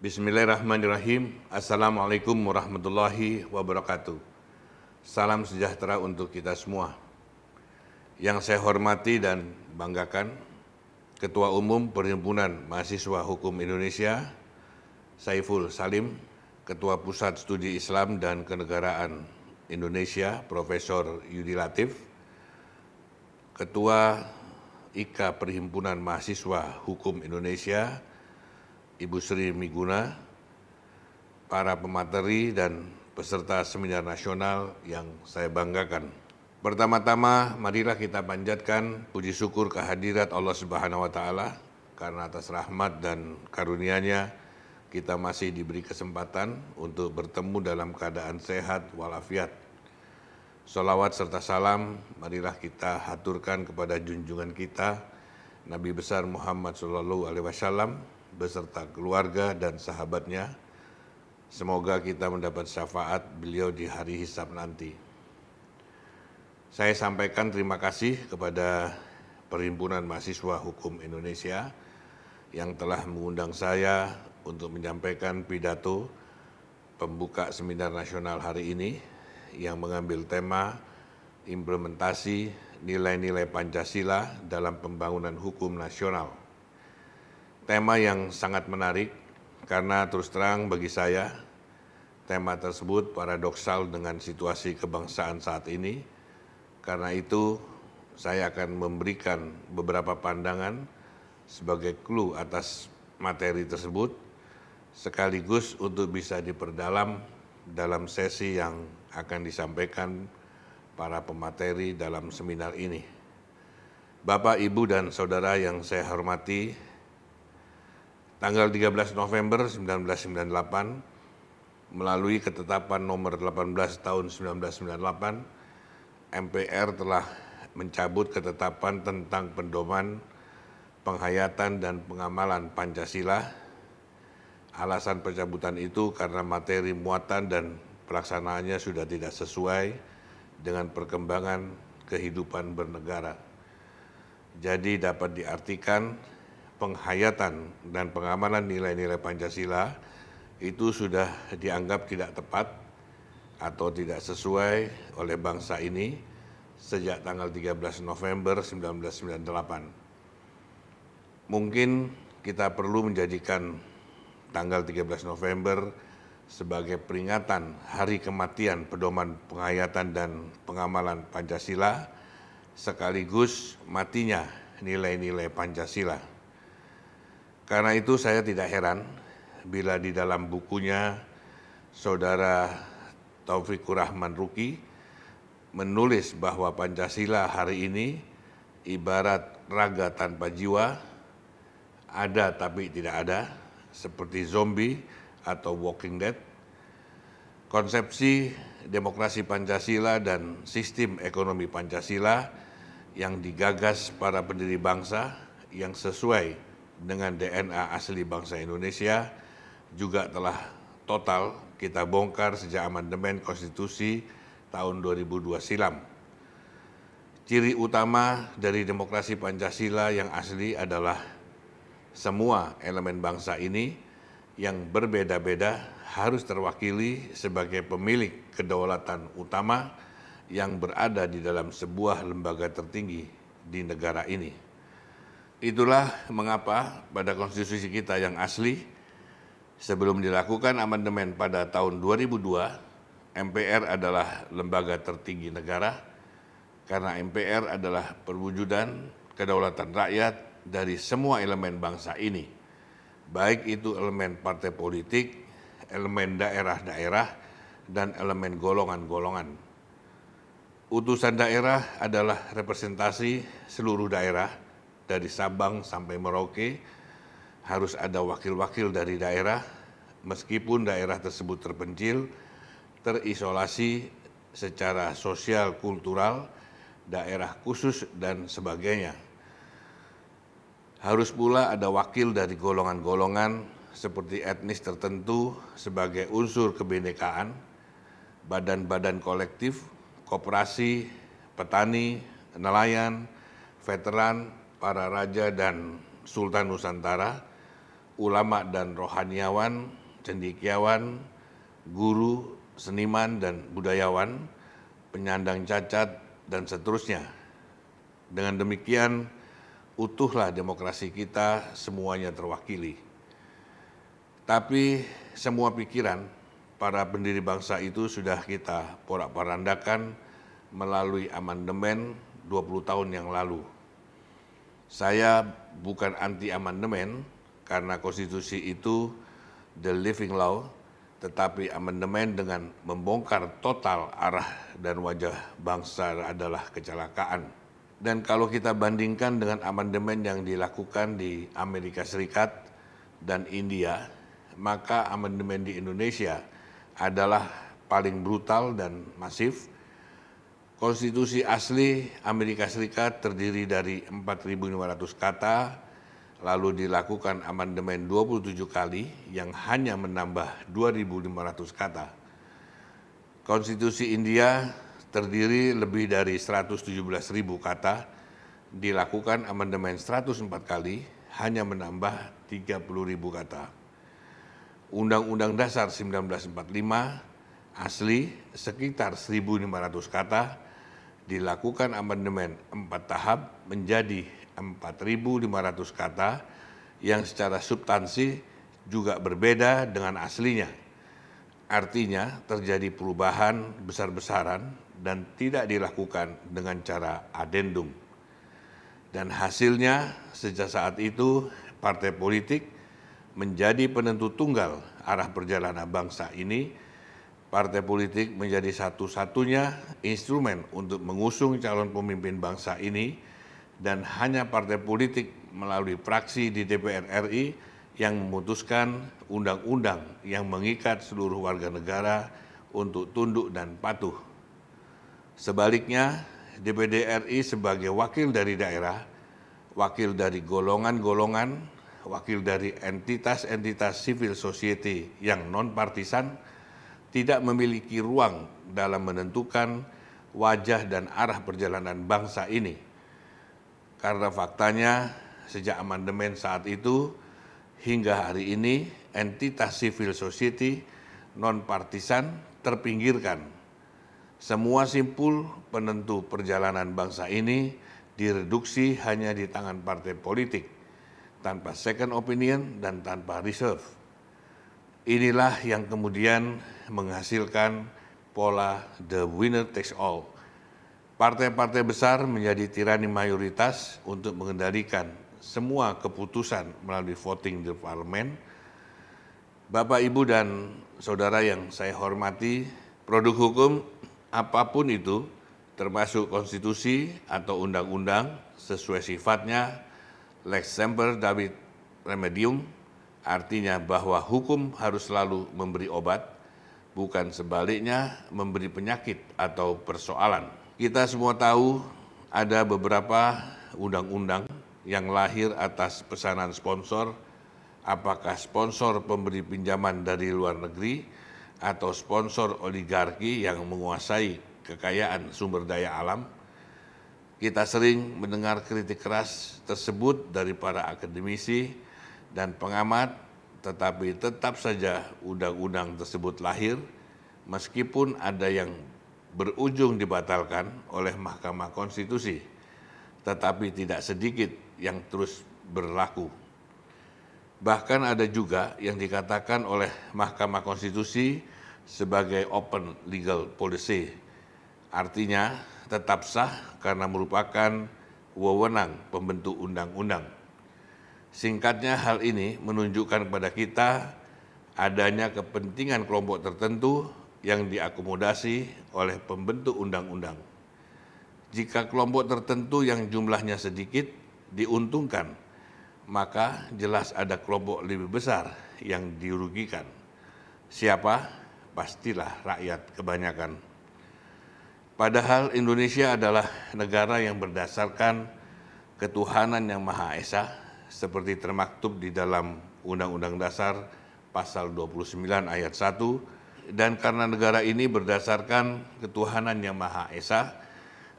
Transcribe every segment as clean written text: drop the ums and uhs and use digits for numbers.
Bismillahirrahmanirrahim. Assalamualaikum warahmatullahi wabarakatuh. Salam sejahtera untuk kita semua. Yang saya hormati dan banggakan, Ketua Umum Perhimpunan Mahasiswa Hukum Indonesia, Saiful Salim, Ketua Pusat Studi Islam dan Kenegaraan Indonesia, Profesor Yudi Latif, Ketua IKA Perhimpunan Mahasiswa Hukum Indonesia, Ibu Sri Miguna, para pemateri dan peserta seminar nasional yang saya banggakan. Pertama-tama, marilah kita panjatkan puji syukur kehadirat Allah Subhanahu wa Ta'ala, karena atas rahmat dan karunia-Nya kita masih diberi kesempatan untuk bertemu dalam keadaan sehat walafiat. Sholawat serta salam marilah kita haturkan kepada junjungan kita, Nabi besar Muhammad SAW, beserta keluarga dan sahabatnya. Semoga kita mendapat syafaat beliau di hari hisab nanti. Saya sampaikan terima kasih kepada Perhimpunan Mahasiswa Hukum Indonesia yang telah mengundang saya untuk menyampaikan pidato pembuka seminar nasional hari ini yang mengambil tema implementasi nilai-nilai Pancasila dalam pembangunan hukum nasional. Tema yang sangat menarik karena terus terang bagi saya, tema tersebut paradoksal dengan situasi kebangsaan saat ini. Karena itu, saya akan memberikan beberapa pandangan sebagai clue atas materi tersebut, sekaligus untuk bisa diperdalam dalam sesi yang akan disampaikan para pemateri dalam seminar ini. Bapak, Ibu, dan Saudara yang saya hormati, tanggal 13 November 1998, melalui ketetapan nomor 18 tahun 1998, MPR telah mencabut ketetapan tentang pedoman, penghayatan, dan pengamalan Pancasila. Alasan pencabutan itu karena materi muatan dan pelaksanaannya sudah tidak sesuai dengan perkembangan kehidupan bernegara. Jadi dapat diartikan penghayatan dan pengamalan nilai-nilai Pancasila itu sudah dianggap tidak tepat atau tidak sesuai oleh bangsa ini sejak tanggal 13 November 1998. Mungkin kita perlu menjadikan tanggal 13 November sebagai peringatan hari kematian pedoman penghayatan dan pengamalan Pancasila, sekaligus matinya nilai-nilai Pancasila. Karena itu saya tidak heran bila di dalam bukunya Saudara Taufikur Rahman Ruki menulis bahwa Pancasila hari ini ibarat raga tanpa jiwa, ada tapi tidak ada, seperti zombie atau walking dead. Konsepsi demokrasi Pancasila dan sistem ekonomi Pancasila yang digagas para pendiri bangsa yang sesuai dengan DNA asli bangsa Indonesia juga telah total kita bongkar sejak amandemen konstitusi tahun 2002 silam. Ciri utama dari demokrasi Pancasila yang asli adalah semua elemen bangsa ini yang berbeda-beda harus terwakili sebagai pemilik kedaulatan utama yang berada di dalam sebuah lembaga tertinggi di negara ini. Itulah mengapa pada konstitusi kita yang asli, sebelum dilakukan amandemen pada tahun 2002, MPR adalah lembaga tertinggi negara, karena MPR adalah perwujudan kedaulatan rakyat dari semua elemen bangsa ini, baik itu elemen partai politik, elemen daerah-daerah, dan elemen golongan-golongan. Utusan daerah adalah representasi seluruh daerah, dari Sabang sampai Merauke. Harus ada wakil-wakil dari daerah, meskipun daerah tersebut terpencil, terisolasi secara sosial, kultural, daerah khusus, dan sebagainya. Harus pula ada wakil dari golongan-golongan seperti etnis tertentu sebagai unsur kebinekaan, badan-badan kolektif, koperasi, petani, nelayan, veteran, para raja dan Sultan Nusantara, ulama dan rohaniawan, cendekiawan, guru, seniman dan budayawan, penyandang cacat, dan seterusnya. Dengan demikian, utuhlah demokrasi kita semuanya terwakili. Tapi semua pikiran para pendiri bangsa itu sudah kita porak-porandakan melalui amandemen 20 tahun yang lalu. Saya bukan anti amandemen karena konstitusi itu the living law, tetapi amandemen dengan membongkar total arah dan wajah bangsa adalah kecelakaan. Dan kalau kita bandingkan dengan amandemen yang dilakukan di Amerika Serikat dan India, maka amandemen di Indonesia adalah paling brutal dan masif. Konstitusi asli Amerika Serikat terdiri dari 4.500 kata, lalu dilakukan amandemen 27 kali yang hanya menambah 2.500 kata. Konstitusi India terdiri lebih dari 117.000 kata, dilakukan amandemen 104 kali, hanya menambah 30.000 kata. Undang-Undang Dasar 1945 asli sekitar 1.500 kata, dilakukan amandemen 4 tahap menjadi 4.500 kata yang secara substansi juga berbeda dengan aslinya. Artinya terjadi perubahan besar-besaran dan tidak dilakukan dengan cara adendum. Dan hasilnya sejak saat itu partai politik menjadi penentu tunggal arah perjalanan bangsa ini. Partai politik menjadi satu-satunya instrumen untuk mengusung calon pemimpin bangsa ini, dan hanya partai politik melalui fraksi di DPR RI yang memutuskan undang-undang yang mengikat seluruh warga negara untuk tunduk dan patuh. Sebaliknya, DPD RI sebagai wakil dari daerah, wakil dari golongan-golongan, wakil dari entitas-entitas civil society yang non-partisan, tidak memiliki ruang dalam menentukan wajah dan arah perjalanan bangsa ini. Karena faktanya, sejak amandemen saat itu hingga hari ini, entitas civil society non-partisan terpinggirkan. Semua simpul penentu perjalanan bangsa ini direduksi hanya di tangan partai politik, tanpa second opinion dan tanpa reserve. Inilah yang kemudian menghasilkan pola the winner takes all. Partai-partai besar menjadi tirani mayoritas untuk mengendalikan semua keputusan melalui voting di parlemen. Bapak, Ibu, dan Saudara yang saya hormati, produk hukum apapun itu, termasuk konstitusi atau undang-undang, sesuai sifatnya lex semper David remedium, artinya bahwa hukum harus selalu memberi obat, bukan sebaliknya memberi penyakit atau persoalan. Kita semua tahu ada beberapa undang-undang yang lahir atas pesanan sponsor, apakah sponsor pemberi pinjaman dari luar negeri atau sponsor oligarki yang menguasai kekayaan sumber daya alam. Kita sering mendengar kritik keras tersebut dari para akademisi dan pengamat, tetapi tetap saja undang-undang tersebut lahir, meskipun ada yang berujung dibatalkan oleh Mahkamah Konstitusi, tetapi tidak sedikit yang terus berlaku. Bahkan ada juga yang dikatakan oleh Mahkamah Konstitusi sebagai open legal policy, artinya tetap sah karena merupakan wewenang pembentuk undang-undang. Singkatnya, hal ini menunjukkan kepada kita adanya kepentingan kelompok tertentu yang diakomodasi oleh pembentuk undang-undang. Jika kelompok tertentu yang jumlahnya sedikit diuntungkan, maka jelas ada kelompok lebih besar yang dirugikan. Siapa? Pastilah rakyat kebanyakan. Padahal Indonesia adalah negara yang berdasarkan ketuhanan yang Maha Esa, seperti termaktub di dalam Undang-Undang Dasar pasal 29 ayat 1, dan karena negara ini berdasarkan ketuhanan yang Maha Esa,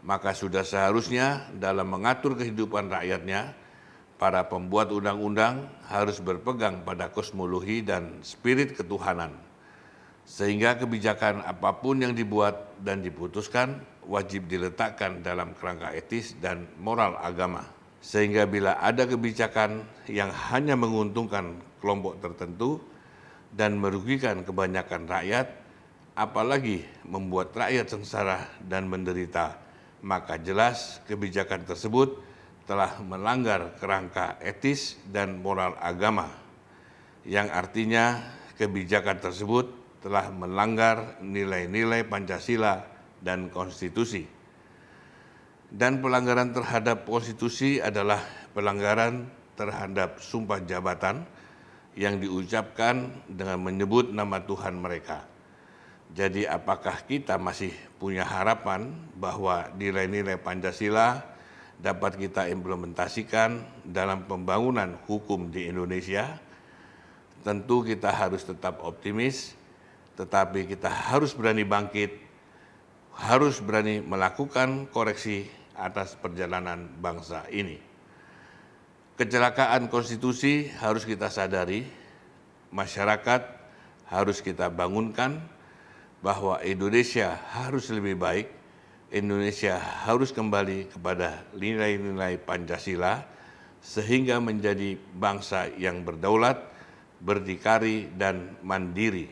maka sudah seharusnya dalam mengatur kehidupan rakyatnya, para pembuat undang-undang harus berpegang pada kosmologi dan spirit ketuhanan, sehingga kebijakan apapun yang dibuat dan diputuskan wajib diletakkan dalam kerangka etis dan moral agama. Sehingga bila ada kebijakan yang hanya menguntungkan kelompok tertentu dan merugikan kebanyakan rakyat, apalagi membuat rakyat sengsara dan menderita, maka jelas kebijakan tersebut telah melanggar kerangka etis dan moral agama, yang artinya kebijakan tersebut telah melanggar nilai-nilai Pancasila dan konstitusi. Dan pelanggaran terhadap konstitusi adalah pelanggaran terhadap sumpah jabatan yang diucapkan dengan menyebut nama Tuhan mereka. Jadi apakah kita masih punya harapan bahwa nilai-nilai Pancasila dapat kita implementasikan dalam pembangunan hukum di Indonesia? Tentu kita harus tetap optimis, tetapi kita harus berani bangkit, harus berani melakukan koreksi atas perjalanan bangsa ini. Kecelakaan konstitusi harus kita sadari, masyarakat harus kita bangunkan bahwa Indonesia harus lebih baik, Indonesia harus kembali kepada nilai-nilai Pancasila sehingga menjadi bangsa yang berdaulat, berdikari, dan mandiri.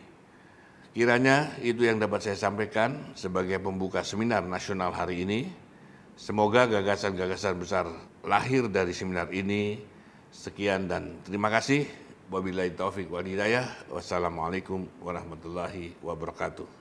Kiranya itu yang dapat saya sampaikan sebagai pembuka seminar nasional hari ini. Semoga gagasan-gagasan besar lahir dari seminar ini. Sekian dan terima kasih. Wabillahi taufik wal hidayah. Wassalamualaikum warahmatullahi wabarakatuh.